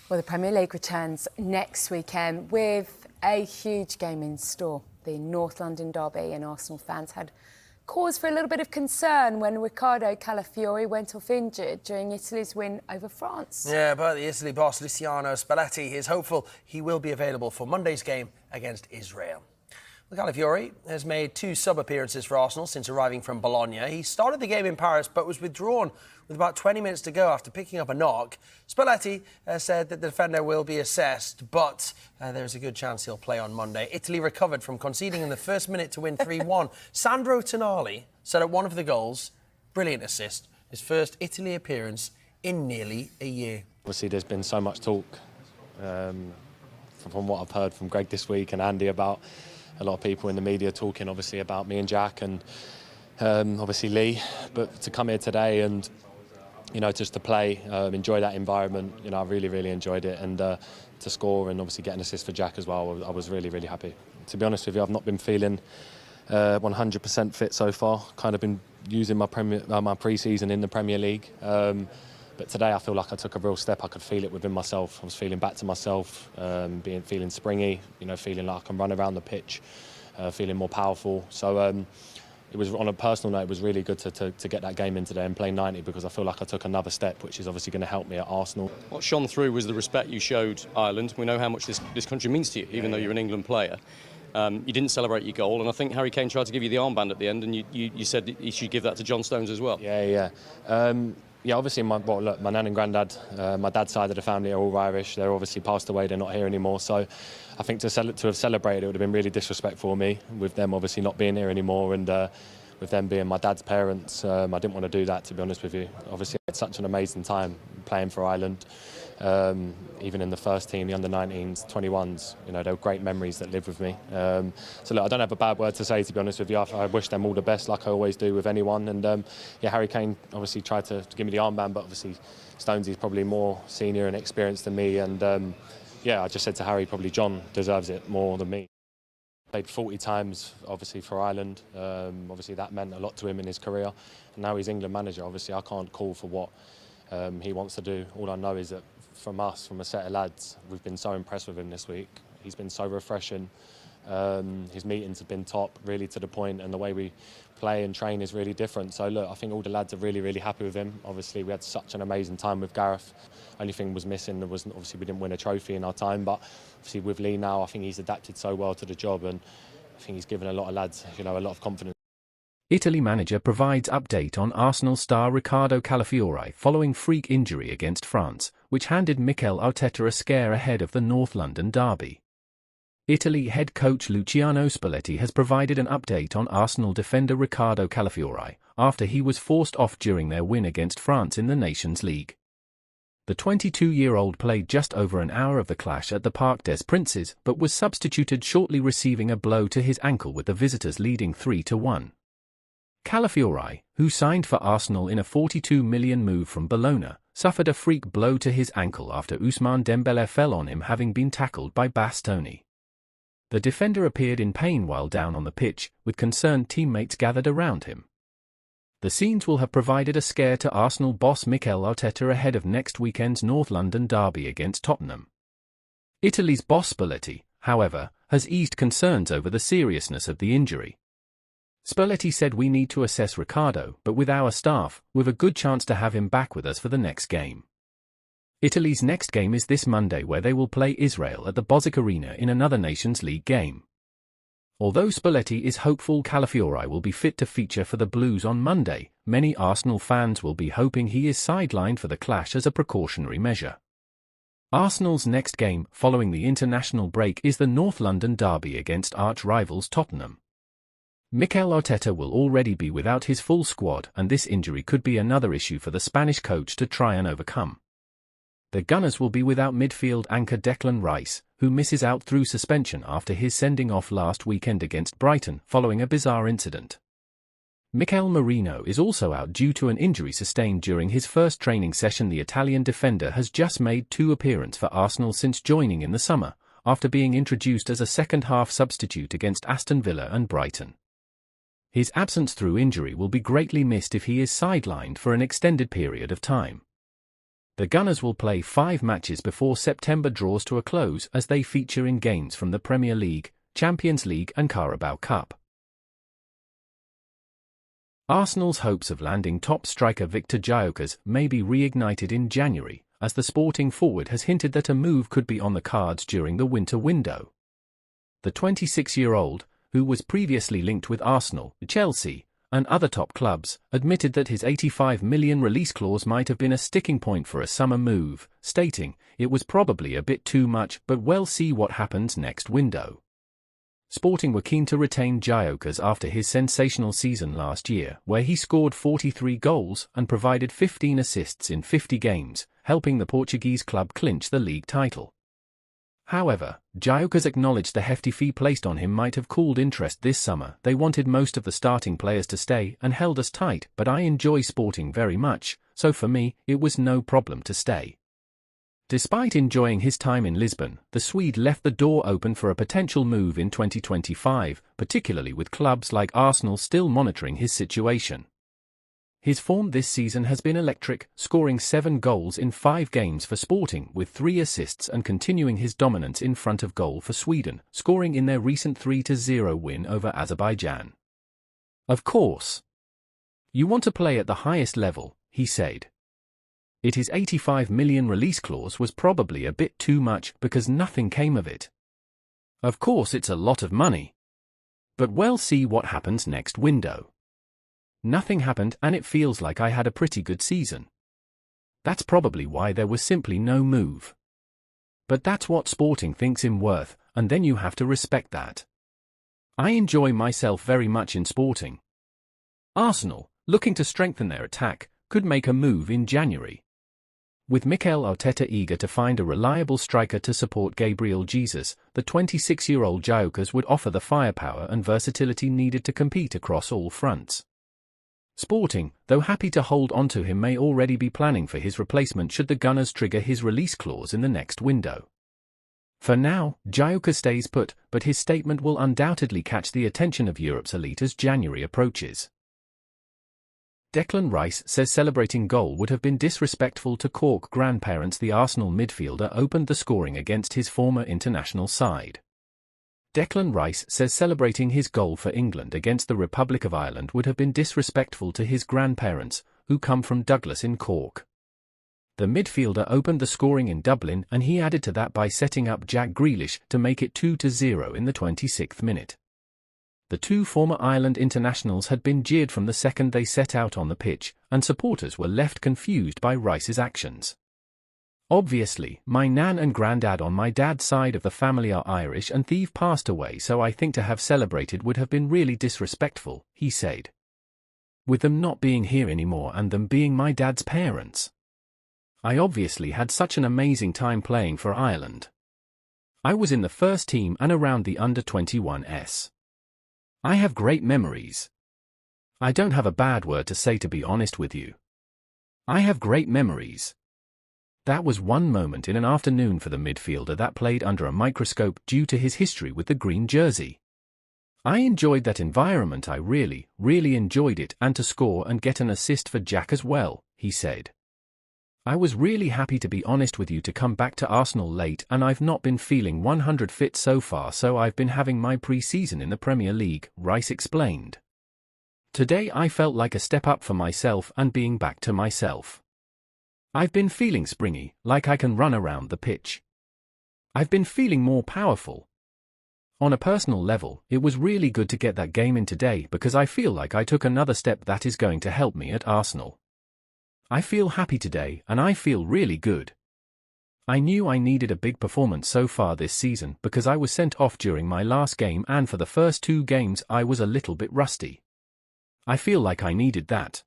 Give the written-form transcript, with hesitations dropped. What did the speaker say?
Well, the Premier League returns next weekend with a huge game in store. The North London derby, and Arsenal fans had cause for a little bit of concern when Riccardo Calafiori went off injured during Italy's win over France. Yeah, but the Italy boss Luciano Spalletti is hopeful he will be available for Monday's game against Israel. Calafiori has made 2 sub-appearances for Arsenal since arriving from Bologna. He started the game in Paris but was withdrawn with about 20 minutes to go after picking up a knock. Spalletti said that the defender will be assessed, but there's a good chance he'll play on Monday. Italy recovered from conceding in the first minute to win 3-1. Sandro Tonali set up one of the goals. Brilliant assist. His first Italy appearance in nearly a year. Obviously, there's been so much talk from what I've heard from Greg this week and Andy about a lot of people in the media talking obviously about me and Jack and obviously Lee, but to come here today and just to play, enjoy that environment, I really enjoyed it, and to score and obviously get an assist for Jack as well, I was really happy. To be honest with you, I've not been feeling 100% fit so far. Kind of been using my pre-season in the Premier League. But today I feel like I took a real step. I could feel it within myself. I was feeling back to myself, feeling springy, feeling like I can run around the pitch, feeling more powerful. So it was, on a personal note, it was really good to get that game in today and play 90, because I feel like I took another step, which is obviously going to help me at Arsenal. What shone through was the respect you showed Ireland. We know how much this country means to you, even though you're an England player. You didn't celebrate your goal, and I think Harry Kane tried to give you the armband at the end, and you said that you should give that to John Stones as well. Yeah, obviously, my nan and granddad, my dad's side of the family are all Irish. They're obviously passed away, they're not here anymore. So I think to have celebrated it would have been really disrespectful of me, with them obviously not being here anymore, and with them being my dad's parents. I didn't want to do that, to be honest with you. Obviously, I had such an amazing time playing for Ireland. Even in the first team, the under-19s, 21s, there were great memories that live with me. So look, I don't have a bad word to say, to be honest with you. I wish them all the best, like I always do with anyone. And Harry Kane obviously tried to give me the armband, but obviously Stonesy's probably more senior and experienced than me. And I just said to Harry, probably John deserves it more than me. Played 40 times, obviously, for Ireland. Obviously, that meant a lot to him in his career. And now he's England manager. Obviously, I can't call for what he wants to do. All I know is that from a set of lads, we've been so impressed with him this week. He's been so refreshing. His meetings have been top, really to the point, and the way we play and train is really different. So look, I think all the lads are really happy with him. Obviously, we had such an amazing time with Gareth. Only thing was missing was obviously we didn't win a trophy in our time, but obviously with Lee now, I think he's adapted so well to the job, and I think he's given a lot of lads, a lot of confidence. Italy manager provides update on Arsenal star Riccardo Calafiori following freak injury against France, which handed Mikel Arteta a scare ahead of the North London derby. Italy head coach Luciano Spalletti has provided an update on Arsenal defender Riccardo Calafiori after he was forced off during their win against France in the Nations League. The 22-year-old played just over an hour of the clash at the Parc des Princes, but was substituted shortly, receiving a blow to his ankle with the visitors leading 3-1. Calafiori, who signed for Arsenal in a £42 million move from Bologna, suffered a freak blow to his ankle after Ousmane Dembélé fell on him, having been tackled by Bastoni. The defender appeared in pain while down on the pitch, with concerned teammates gathered around him. The scenes will have provided a scare to Arsenal boss Mikel Arteta ahead of next weekend's North London derby against Tottenham. Italy's boss Spalletti, however, has eased concerns over the seriousness of the injury. Spalletti said, "We need to assess Riccardo, but with our staff, we've a good chance to have him back with us for the next game." Italy's next game is this Monday, where they will play Israel at the Bozic Arena in another Nations League game. Although Spalletti is hopeful Calafiori will be fit to feature for the Blues on Monday, many Arsenal fans will be hoping he is sidelined for the clash as a precautionary measure. Arsenal's next game, following the international break, is the North London derby against arch-rivals Tottenham. Mikel Arteta will already be without his full squad, and this injury could be another issue for the Spanish coach to try and overcome. The Gunners will be without midfield anchor Declan Rice, who misses out through suspension after his sending off last weekend against Brighton following a bizarre incident. Mikel Merino is also out due to an injury sustained during his first training session. The Italian defender has just made 2 appearances for Arsenal since joining in the summer, after being introduced as a second-half substitute against Aston Villa and Brighton. His absence through injury will be greatly missed if he is sidelined for an extended period of time. The Gunners will play 5 matches before September draws to a close as they feature in games from the Premier League, Champions League and Carabao Cup. Arsenal's hopes of landing top striker Victor Gyokeres may be reignited in January, as the Sporting forward has hinted that a move could be on the cards during the winter window. The 26-year-old, who was previously linked with Arsenal, Chelsea, and other top clubs, admitted that his £85 million release clause might have been a sticking point for a summer move, stating, "It was probably a bit too much, but we'll see what happens next window." Sporting were keen to retain Gyokeres after his sensational season last year, where he scored 43 goals and provided 15 assists in 50 games, helping the Portuguese club clinch the league title. However, Gyokeres acknowledged the hefty fee placed on him might have cooled interest this summer. "They wanted most of the starting players to stay and held us tight, but I enjoy Sporting very much, so for me, it was no problem to stay." Despite enjoying his time in Lisbon, the Swede left the door open for a potential move in 2025, particularly with clubs like Arsenal still monitoring his situation. His form this season has been electric, scoring 7 goals in 5 games for Sporting with 3 assists and continuing his dominance in front of goal for Sweden, scoring in their recent 3-0 win over Azerbaijan. "Of course, you want to play at the highest level," he said. His £85 million release clause was probably a bit too much because nothing came of it. "Of course it's a lot of money. But we'll see what happens next window. Nothing happened and it feels like I had a pretty good season. That's probably why there was simply no move. But that's what Sporting thinks him worth, and then you have to respect that. I enjoy myself very much in Sporting." Arsenal, looking to strengthen their attack, could make a move in January. With Mikel Arteta eager to find a reliable striker to support Gabriel Jesus, the 26-year-old Gyokeres would offer the firepower and versatility needed to compete across all fronts. Sporting, though happy to hold onto him, may already be planning for his replacement should the Gunners trigger his release clause in the next window. For now, Gyokeres stays put, but his statement will undoubtedly catch the attention of Europe's elite as January approaches. Declan Rice says celebrating goal would have been disrespectful to Cork grandparents. The Arsenal midfielder opened the scoring against his former international side. Declan Rice says celebrating his goal for England against the Republic of Ireland would have been disrespectful to his grandparents, who come from Douglas in Cork. The midfielder opened the scoring in Dublin and he added to that by setting up Jack Grealish to make it 2-0 in the 26th minute. The 2 former Ireland internationals had been jeered from the second they set out on the pitch, and supporters were left confused by Rice's actions. "Obviously, my nan and granddad on my dad's side of the family are Irish and they've passed away, so I think to have celebrated would have been really disrespectful," he said. "With them not being here anymore and them being my dad's parents. I obviously had such an amazing time playing for Ireland. I was in the first team and around the under-21s. I have great memories. I don't have a bad word to say, to be honest with you. I have great memories." That was one moment in an afternoon for the midfielder that played under a microscope due to his history with the green jersey. "I enjoyed that environment, I really enjoyed it, and to score and get an assist for Jack as well," he said. "I was really happy, to be honest with you, to come back to Arsenal late, and I've not been feeling 100 fit so far, so I've been having my pre-season in the Premier League," Rice explained. "Today I felt like a step up for myself and being back to myself. I've been feeling springy, like I can run around the pitch. I've been feeling more powerful. On a personal level, it was really good to get that game in today because I feel like I took another step that is going to help me at Arsenal. I feel happy today and I feel really good. I knew I needed a big performance so far this season because I was sent off during my last game and for the first 2 games I was a little bit rusty. I feel like I needed that.